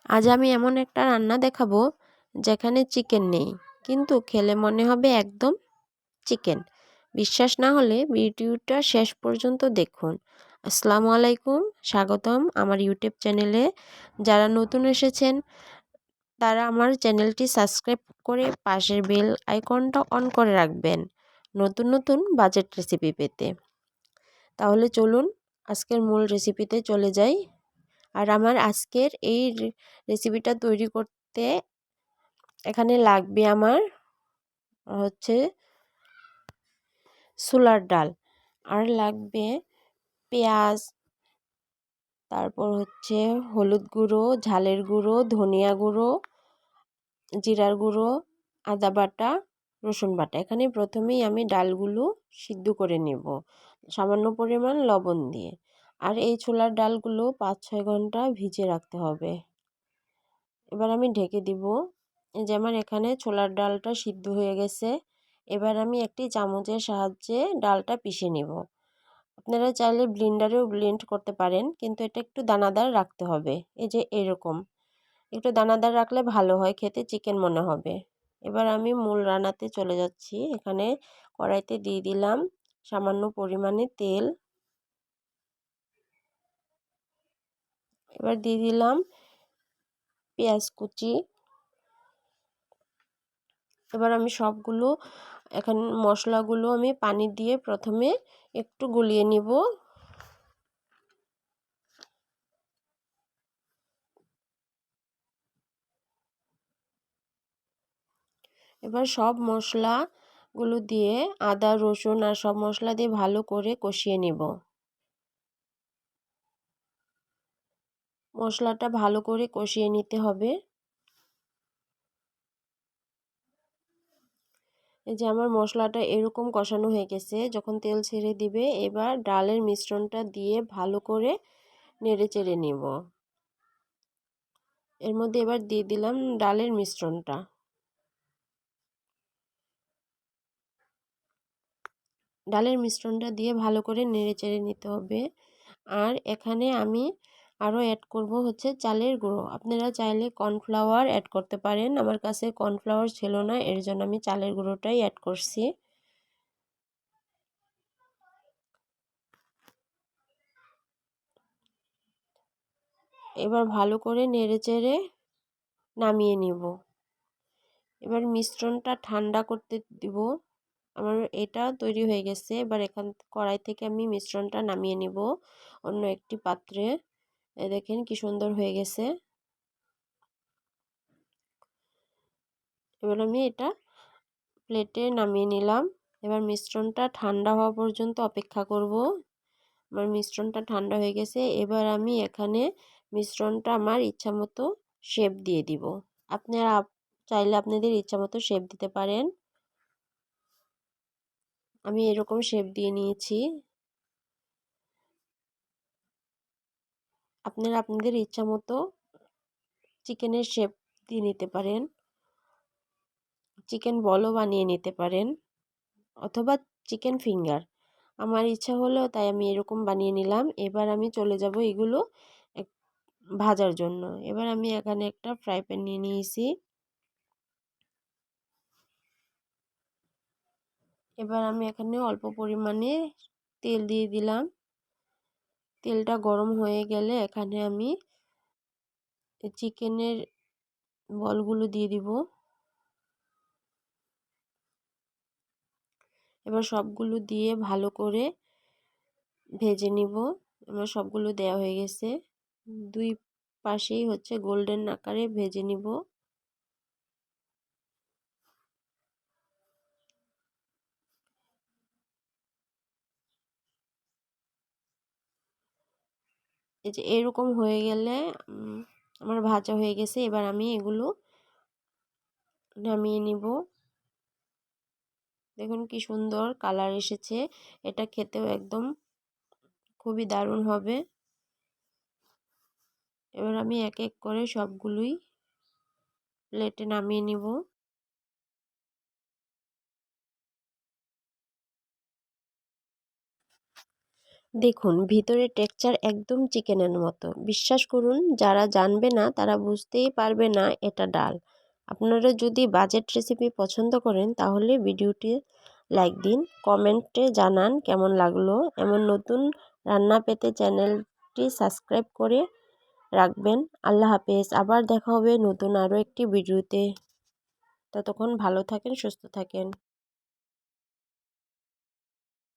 আজ আমি এমন একটা রান্না দেখাবো যেখানে চিকেন নেই, কিন্তু খেলে মনে হবে একদম চিকেন। বিশ্বাস না হলে ভিডিওটা শেষ পর্যন্ত দেখুন। আসসালামু আলাইকুম, স্বাগতম আমার ইউটিউব চ্যানেলে। যারা নতুন এসেছেন তারা আমার চ্যানেলটি সাবস্ক্রাইব করে পাশের বেল আইকনটা অন করে রাখবেন নতুন নতুন বাজেট রেসিপি পেতে। তাহলে চলুন আজকের মূল রেসিপিতে চলে যাই। আর আমার আজকের এই রেসিপিটা তৈরি করতে এখানে লাগবে আমার হচ্ছে ছোলার ডাল, আর লাগবে পেঁয়াজ, তারপর হচ্ছে হলুদ গুঁড়ো, ঝালের গুঁড়ো, ধনিয়া গুঁড়ো, জিরার গুঁড়ো, আদা বাটা, রসুন বাটা। এখানে প্রথমেই আমি ডালগুলো সিদ্ধ করে নেব সামান্য পরিমাণ লবণ দিয়ে। আর এই ছোলার ডালগুলো 5-6 ঘন্টা ভিজিয়ে রাখতে হবে। এবার আমি ঢেকে দিব। এই যে আমার এখানে ছোলার ডালটা সিদ্ধ হয়ে গেছে। এবার আমি একটি চামচের সাহায্যে ডালটা পিষে নিব। আপনারা চাইলে ব্লেন্ডারেও ব্লেন্ড করতে পারেন, কিন্তু এটা একটু দানাদার রাখতে হবে। এই যে এরকম একটু দানাদার রাখলে ভালো হয়, খেতে চিকেন মনে হবে। এবার আমি মূল রান্নাতে চলে যাচ্ছি। এখানে কড়াইতে দিয়ে দিলাম সামান্য পরিমাণে তেল। এবার দিয়ে দিলাম পেঁয়াজ কুচি। এবার আমি সবগুলো এখন মশলাগুলো আমি পানি দিয়ে প্রথমে একটু গলিয়ে নিব। এবার সব মশলাগুলো দিয়ে আদা রসুন আর সব মশলা দিয়ে ভালো করে কষিয়ে নিব। মশলাটা ভালো করে কষিয়ে নিতে হবে। এই যে আমার মশলাটা এরকম কষানো হয়ে গেছে। যখন তেল ছেড়ে দিবে এবার ডালের মিশ্রণটা দিয়ে ভালো করে নেড়ে চেড়ে নিব। এর মধ্যে এবার দিয়ে দিলাম ডালের মিশ্রণটা। ডালের মিশ্রণটা দিয়ে ভালো করে নেড়ে চেড়ে নিতে হবে। আর এখানে আমি আরও অ্যাড করব হচ্ছে চালের গুঁড়ো। আপনারা চাইলে কর্নফ্লাওয়ার অ্যাড করতে পারেন। আমার কাছে কর্নফ্লাওয়ার ছিল না, এর জন্য আমি চালের গুঁড়োটাই অ্যাড করছি। এবার ভালো করে নেড়েচেড়ে নামিয়ে নিব। এবার মিশ্রণটা ঠান্ডা করতে দিব। আমার এটা তৈরি হয়ে গেছে। এবার এখান কড়াই থেকে আমি মিশ্রণটা নামিয়ে নিব অন্য একটি পাত্রে। দেখেন কি সুন্দর হয়ে গেছে। এবার আমি এটা প্লেটে নামিয়ে নিলাম। এবার মিশ্রণটা ঠান্ডা হওয়া পর্যন্ত অপেক্ষা করব। আমার মিশ্রণটা ঠান্ডা হয়ে গেছে। এবার আমি এখানে মিশ্রণটা আমার ইচ্ছা মতো শেপ দিয়ে দিব। আপনারা চাইলে আপনাদের ইচ্ছা মতো শেপ দিতে পারেন। আমি এরকম শেপ দিয়ে নিয়েছি। আপনারা আপনাদের ইচ্ছা মতো চিকেনের শেপ দিয়ে নিতে পারেন, চিকেন বলও বানিয়ে নিতে পারেন, অথবা চিকেন ফিঙ্গার। আমার ইচ্ছা হলো তাই আমি এরকম বানিয়ে নিলাম। এবার আমি চলে যাব এগুলো ভাজার জন্য। এবার আমি এখানে একটা ফ্রাই প্যান নিয়ে নিয়েছি। এবার আমি এখানে অল্প পরিমাণে তেল দিয়ে দিলাম। তেলটা গরম হয়ে গেলে এখানে আমি চিকেনের বলগুলো দিয়ে দিব। এবার সবগুলো দিয়ে ভালো করে ভেজে নিব। এবার সবগুলো দেওয়া হয়ে গেছে। দুই পাশেই হচ্ছে গোল্ডেন আকারে ভেজে নিব। এই যে এরকম হয়ে গেলে আমার ভাজা হয়ে গেছে। এবার আমি এগুলো নামিয়ে নিব। দেখুন কি সুন্দর কালার এসেছে। এটা খেতেও একদম খুবই দারুণ হবে। এবার আমি এক এক করে সবগুলোই প্লেটে নামিয়ে নিব। দেখুন ভিতরে টেক্সচার একদম চিকেনের মতো। বিশ্বাস করুন, যারা জানবে না তারা বুঝতেই পারবে না এটা ডাল। আপনারা যদি বাজেট রেসিপি পছন্দ করেন তাহলে ভিডিওটি লাইক দিন, কমেন্টে জানান কেমন লাগলো। এমন নতুন রান্না পেতে চ্যানেলটি সাবস্ক্রাইব করে রাখবেন। আল্লাহ হাফেজ। আবার দেখা হবে নতুন আরও একটি ভিডিওতে। ততক্ষণ ভালো থাকেন, সুস্থ থাকেন।